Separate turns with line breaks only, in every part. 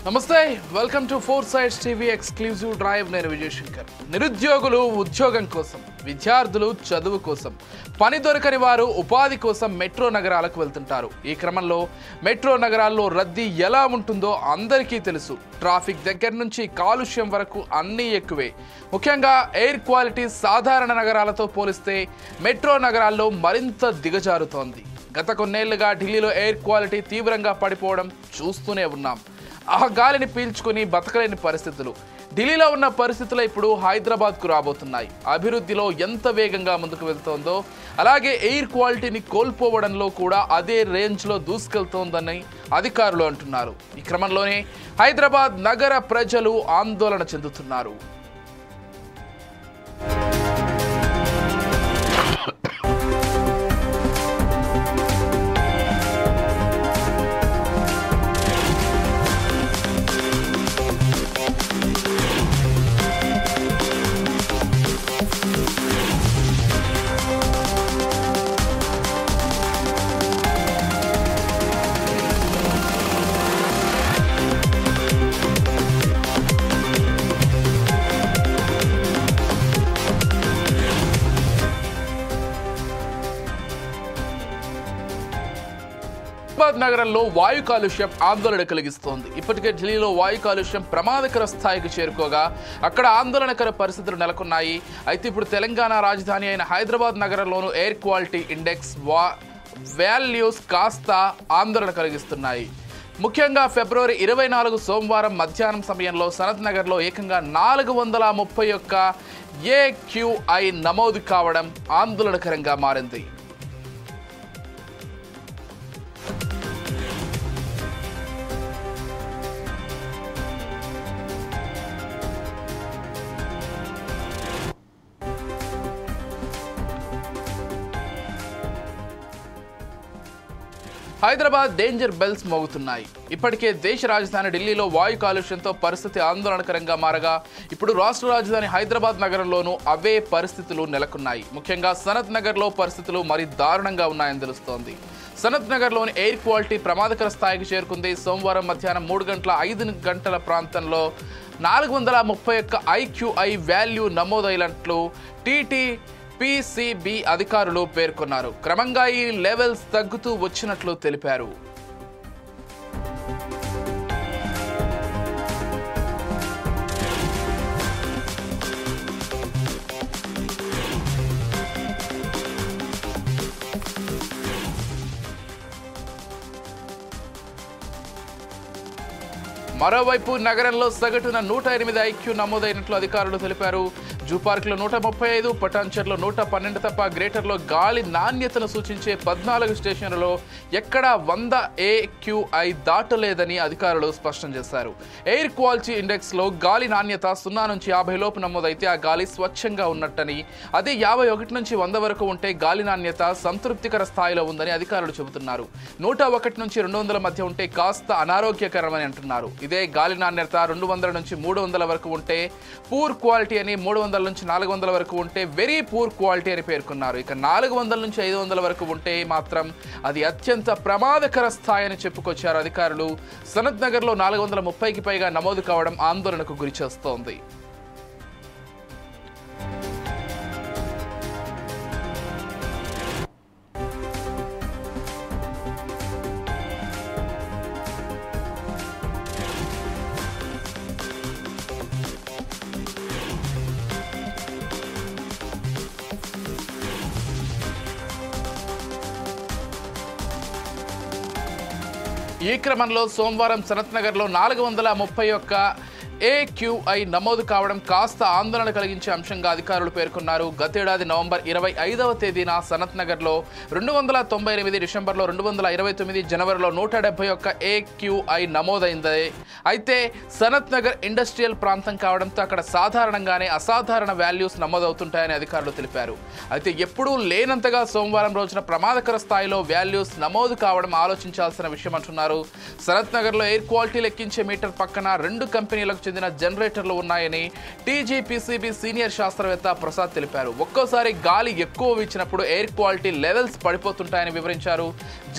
నమస్తే welcome to four sides TV exclusive drive నేను విజయ్ శంకర్ నిరుద్యోగులు ఉద్యోగం కోసం విద్యార్థులు చదువు కోసం పని దొరకని వారు ఉపాధి కోసం మెట్రో నగరాలకు వెళ్తుంటారు ఈ క్రమంలో మెట్రో నగరాల్లో రద్దీ ఎలా ఉంటుందో అందరికీ తెలుసు ట్రాఫిక్ దగ్గర నుంచి కాలుష్యం వరకు అన్నీ ఎక్కువే ముఖ్యంగా ఎయిర్ క్వాలిటీ సాధారణ నగరాలతో పోలిస్తే మెట్రో నగరాల్లో మరింత దిగజారుతోంది గత కొన్నేళ్లుగా ఢిల్లీలో ఎయిర్ క్వాలిటీ తీవ్రంగా పడిపోవడం చూస్తూనే ఉన్నాం ఆ గాలిని పీల్చుకుని బతకలేని పరిస్థితులు ఢిల్లీలో ఉన్న పరిస్థితులు ఇప్పుడు హైదరాబాద్కు రాబోతున్నాయి అభివృద్ధిలో ఎంత వేగంగా ముందుకు వెళ్తోందో అలాగే ఎయిర్ క్వాలిటీని కోల్పోవడంలో కూడా అదే రేంజ్లో దూసుకెళ్తోందని అధికారులు అంటున్నారు ఈ క్రమంలోనే హైదరాబాద్ నగర ప్రజలు ఆందోళన చెందుతున్నారు హైదరాబాద్ నగరంలో వాయు కాలుష్యం ఆందోళన కలిగిస్తోంది ఇప్పటికే ఢిల్లీలో వాయు కాలుష్యం ప్రమాదకర స్థాయికి చేరుకోగా అక్కడ ఆందోళనకర పరిస్థితులు నెలకొన్నాయి అయితే ఇప్పుడు తెలంగాణ రాజధాని అయిన హైదరాబాద్ నగరంలోనూ ఎయిర్ క్వాలిటీ ఇండెక్స్ వాల్యూస్ కాస్త ఆందోళన కలిగిస్తున్నాయి ముఖ్యంగా ఫిబ్రవరి 24 సోమవారం మధ్యాహ్నం సమయంలో సనత్ నగర్లో ఏకంగా 431 AQI నమోదు కావడం ఆందోళనకరంగా మారింది హైదరాబాద్ డేంజర్ బెల్స్ మోగుతున్నాయి ఇప్పటికే దేశ రాజధాని ఢిల్లీలో వాయు కాలుష్యంతో పరిస్థితి ఆందోళనకరంగా మారగా ఇప్పుడు రాష్ట్ర రాజధాని హైదరాబాద్ నగరంలోనూ అవే పరిస్థితులు నెలకొన్నాయి ముఖ్యంగా సనత్ నగర్లో పరిస్థితులు మరీ దారుణంగా ఉన్నాయని తెలుస్తోంది సనత్ నగర్లోని ఎయిర్ క్వాలిటీ ప్రమాదకర స్థాయికి చేరుకుంది సోమవారం మధ్యాహ్నం 3:05 ప్రాంతంలో 431 IQI వాల్యూ నమోదైనట్లు PCB అధికారులు పేర్కొన్నారు క్రమంగా ఈ లెవెల్స్ తగ్గుతూ వచ్చినట్లు తెలిపారు మరోవైపు నగరంలో సగటున 108 IQ నమోదైనట్లు అధికారులు తెలిపారు జూ పార్క్లో 135 పటాన్చెర్లో 112 తప్ప గ్రేటర్లో గాలి నాణ్యతను సూచించే 14 స్టేషన్లలో ఎక్కడా 100 AQI దాటలేదని అధికారులు స్పష్టం చేశారు ఎయిర్ క్వాలిటీ ఇండెక్స్లో గాలి నాణ్యత 0 నుంచి 50 లోపు నమోదైతే ఆ గాలి స్వచ్ఛంగా ఉన్నట్టని అదే 51 నుంచి 100 వరకు ఉంటే గాలి నాణ్యత సంతృప్తికర స్థాయిలో ఉందని అధికారులు చెబుతున్నారు 101 నుంచి 200 మధ్య ఉంటే కాస్త అనారోగ్యకరమని అంటున్నారు ఇదే గాలి నాణ్యత 200 నుంచి 300 వరకు ఉంటే పూర్ క్వాలిటీ అని 300 నుంచి 400 వరకు ఉంటే వెరీ పూర్ క్వాలిటీ అని పేర్కొన్నారు ఇక 400 నుంచి 500 వరకు ఉంటే మాత్రం అది అత్యంత ప్రమాదకర స్థాయి అని చెప్పుకొచ్చారు అధికారులు సనత్ నగర్లో 430కి పైగా నమోదు కావడం ఆందోళనకు గురి చేస్తోంది ఈ క్రమంలో సోమవారం సనత్ నగర్లో 431 AQI నమోదు కావడం కాస్త ఆందోళన కలిగించే అంశంగా అధికారులు పేర్కొన్నారు గతేడాది నవంబర్ 25వ తేదీన సనత్ నగర్లో 298 డిసెంబర్లో 229 జనవరిలో 171 AQI నమోదైంది అయితే సనత్ నగర్ ఇండస్ట్రియల్ ప్రాంతం కావడంతో అక్కడ సాధారణంగానే అసాధారణ వాల్యూస్ నమోదవుతుంటాయని అధికారులు తెలిపారు అయితే ఎప్పుడూ లేనంతగా సోమవారం రోజున ప్రమాదకర స్థాయిలో వాల్యూస్ నమోదు కావడం ఆలోచించాల్సిన విషయం అంటున్నారు సనత్ నగర్లో ఎయిర్ క్వాలిటీ లెక్కించే మీటర్ పక్కన 2 కంపెనీలకు చెందిన జనరేటర్లు ఉన్నాయని టీజీపీసీబీ సీనియర్ శాస్త్రవేత్త ప్రసాద్ తెలిపారు. ఒక్కోసారి గాలి ఎక్కువ వీచినప్పుడు ఎయిర్ క్వాలిటీ లెవెల్స్ పడిపోతుంటాయని వివరించారు.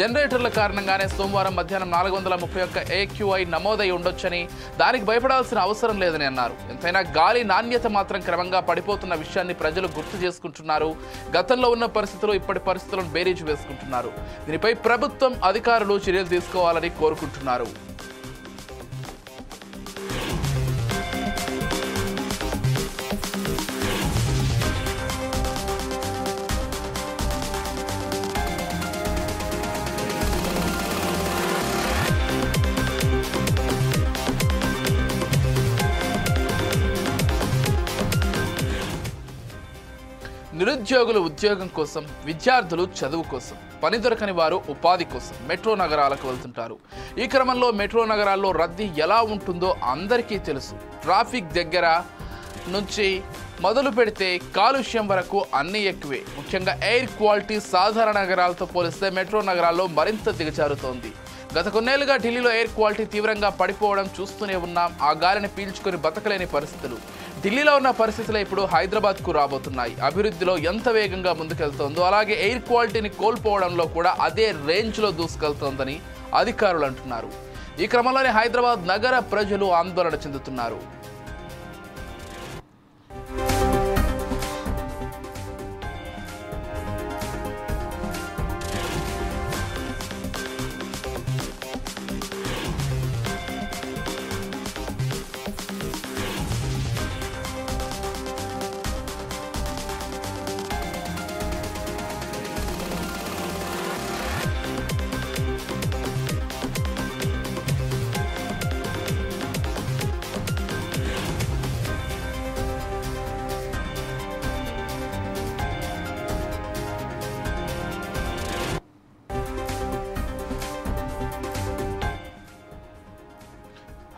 జనరేటర్ల కారణంగానే సోమవారం మధ్యాహ్నం 431 AQI నమోదై ఉండొచ్చని, దానికి భయపడాల్సిన అవసరం లేదని అన్నారు. ఎంతైనా గాలి నాణ్యత మాత్రం క్రమంగా పడిపోతున్న విషయాన్ని ప్రజలు గుర్తు చేసుకుంటున్నారు. గతంలో ఉన్న పరిస్థితులు ఇప్పటి పరిస్థితులను బేరీజు వేసుకుంటున్నారు. దీనిపై ప్రభుత్వం అధికారులు చర్యలు తీసుకోవాలని కోరుకుంటున్నారు. నిరుద్యోగులు ఉద్యోగం కోసం, విద్యార్థులు చదువు కోసం, పని దొరకని వారు ఉపాధి కోసం మెట్రో నగరాలకు వెళ్తుంటారు. ఈ క్రమంలో మెట్రో నగరాల్లో రద్దీ ఎలా ఉంటుందో అందరికీ తెలుసు. ట్రాఫిక్ దగ్గర నుంచి మొదలు పెడితే కాలుష్యం వరకు అన్నీ ఎక్కువే. ముఖ్యంగా ఎయిర్ క్వాలిటీ సాధారణ నగరాలతో పోలిస్తే మెట్రో నగరాల్లో మరింత దిగజారుతోంది. గత కొన్నేళ్లుగా ఢిల్లీలో ఎయిర్ క్వాలిటీ తీవ్రంగా పడిపోవడం చూస్తూనే ఉన్నాం. ఆ గాలిని పీల్చుకొని బతకలేని పరిస్థితులు. ఢిల్లీలో ఉన్న పరిస్థితులు ఇప్పుడు హైదరాబాద్కు రాబోతున్నాయి. అభివృద్ధిలో ఎంత వేగంగా ముందుకెళ్తోందో అలాగే ఎయిర్ క్వాలిటీని కోల్పోవడంలో కూడా అదే రేంజ్లో దూసుకెళ్తోందని అధికారులు అంటున్నారు. ఈ క్రమంలోనే హైదరాబాద్ నగర ప్రజలు ఆందోళన చెందుతున్నారు.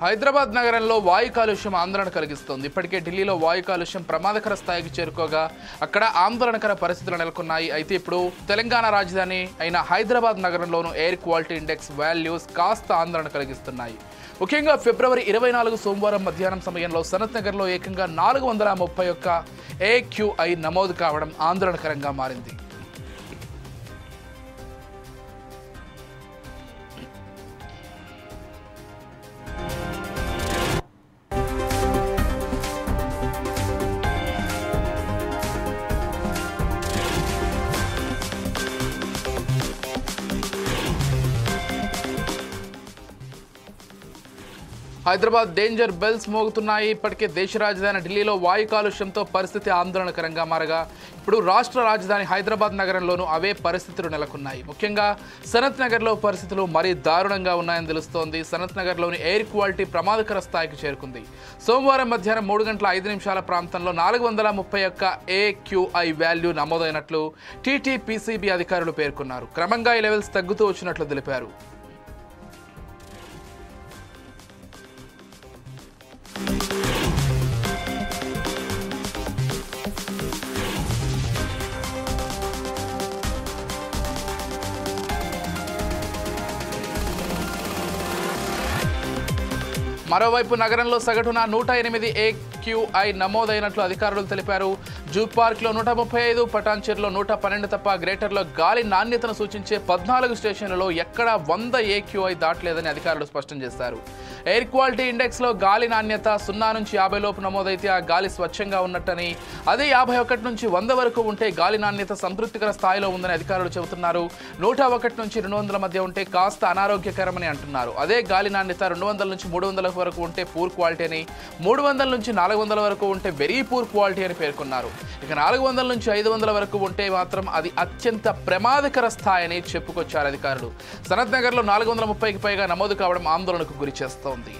హైదరాబాద్ నగరంలో వాయు కాలుష్యం ఆందోళన కలిగిస్తోంది. ఇప్పటికే ఢిల్లీలో వాయు కాలుష్యం ప్రమాదకర స్థాయికి చేరుకోగా అక్కడ ఆందోళనకర పరిస్థితులు నెలకొన్నాయి. అయితే ఇప్పుడు తెలంగాణ రాజధాని అయిన హైదరాబాద్ నగరంలోనూ ఎయిర్ క్వాలిటీ ఇండెక్స్ వాల్యూస్ కాస్త ఆందోళన కలిగిస్తున్నాయి. ముఖ్యంగా ఫిబ్రవరి 24 సోమవారం మధ్యాహ్నం సమయంలో సనత్ నగర్లో ఏకంగా 431 AQI నమోదు కావడం ఆందోళనకరంగా మారింది. హైదరాబాద్ డేంజర్ బెల్స్ మోగుతున్నాయి. ఇప్పటికే దేశ రాజధాని ఢిల్లీలో వాయు కాలుష్యంతో పరిస్థితి ఆందోళనకరంగా మారగా ఇప్పుడు రాష్ట్ర రాజధాని హైదరాబాద్ నగరంలోనూ అవే పరిస్థితులు నెలకొన్నాయి. ముఖ్యంగా సనత్ నగర్లో పరిస్థితులు మరీ దారుణంగా ఉన్నాయని తెలుస్తోంది. సనత్ నగర్లోని ఎయిర్ క్వాలిటీ ప్రమాదకర స్థాయికి చేరుకుంది. సోమవారం మధ్యాహ్నం 3:05 ప్రాంతంలో 431 AQI వాల్యూ నమోదైనట్లు టీటీపీసీబీ అధికారులు పేర్కొన్నారు. క్రమంగా ఈ లెవెల్స్ తగ్గుతూ వచ్చినట్లు తెలిపారు. మరోవైపు నగరంలో సగటున 108 AQI నమోదైనట్లు అధికారులు తెలిపారు. జూ పార్క్లో 135, పటాన్చెరులో 112 తప్ప గ్రేటర్లో గాలి నాణ్యతను సూచించే 14 స్టేషన్లలో ఎక్కడా 100 AQI దాటలేదని అధికారులు స్పష్టం చేశారు. ఎయిర్ క్వాలిటీ ఇండెక్స్లో గాలి నాణ్యత 0 నుంచి 50 లోపు నమోదైతే ఆ గాలి స్వచ్ఛంగా ఉన్నట్టని, అదే 51 నుంచి 100 వరకు ఉంటే గాలి నాణ్యత సంతృప్తికర స్థాయిలో ఉందని అధికారులు చెబుతున్నారు. 101 నుంచి 200 మధ్య ఉంటే కాస్త అనారోగ్యకరమని అంటున్నారు. అదే గాలి నాణ్యత 200 నుంచి 300 వరకు ఉంటే పూర్ క్వాలిటీ అని, 300 నుంచి 400 వరకు ఉంటే వెరీ పూర్ క్వాలిటీ అని పేర్కొన్నారు. ఇక 400 నుంచి 500 వరకు ఉంటే మాత్రం అది అత్యంత ప్రమాదకర స్థాయి అని చెప్పుకొచ్చారు అధికారులు. సనత్ నగర్లో 430కి పైగా నమోదు కావడం ఆందోళనకు గురి చేస్తోంది.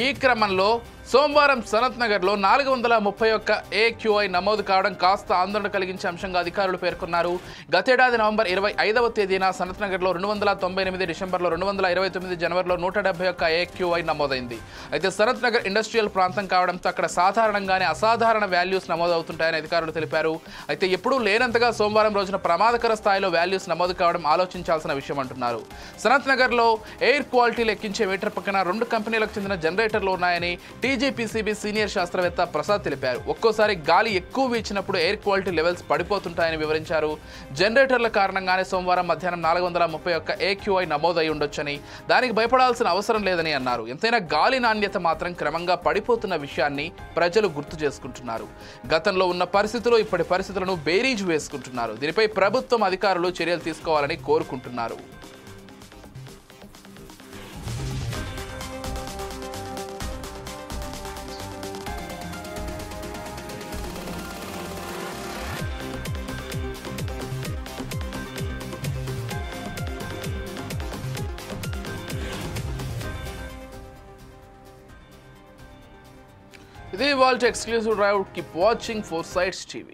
ఈ క్రమంలో సోమవారం సనత్ నగర్లో 431 AQI నమోదు కావడం కాస్త ఆందోళన కలిగించే అంశంగా అధికారులు పేర్కొన్నారు. గతేడాది నవంబర్ 25వ తేదీన సనత్ నగర్లో 298, డిసెంబర్లో 229, జనవరిలో 171 AQI నమోదైంది. అయితే సనత్ నగర్ ఇండస్ట్రియల్ ప్రాంతం కావడంతో అక్కడ సాధారణంగానే అసాధారణ వాల్యూస్ నమోదవుతుంటాయని అధికారులు తెలిపారు. అయితే ఎప్పుడూ లేనంతగా సోమవారం రోజున ప్రమాదకర స్థాయిలో వాల్యూస్ నమోదు కావడం ఆలోచించాల్సిన విషయం అంటున్నారు. సనత్ నగర్లో ఎయిర్ క్వాలిటీ లెక్కించే మీటర్ పక్కన 2 కంపెనీలకు చెందిన జనరేటర్లు ఉన్నాయని టీజీపీసీబీ సీనియర్ శాస్త్రవేత్త ప్రసాద్ తెలిపారు. ఒక్కోసారి గాలి ఎక్కువ వీచినప్పుడు ఎయిర్ క్వాలిటీ లెవెల్స్ పడిపోతుంటాయని వివరించారు. జనరేటర్ల కారణంగానే సోమవారం మధ్యాహ్నం 431 AQI నమోదై ఉండొచ్చని, దానికి భయపడాల్సిన అవసరం లేదని అన్నారు. ఎంతైనా గాలి నాణ్యత మాత్రం క్రమంగా పడిపోతున్న విషయాన్ని ప్రజలు గుర్తు చేసుకుంటున్నారు. గతంలో ఉన్న పరిస్థితులు ఇప్పటి పరిస్థితులను బేరీజు వేసుకుంటున్నారు. దీనిపై ప్రభుత్వం అధికారులు చర్యలు తీసుకోవాలని కోరుకుంటున్నారు. ఇది ఇవాల్టి exclusive drive. Keep watching 4 Sides TV.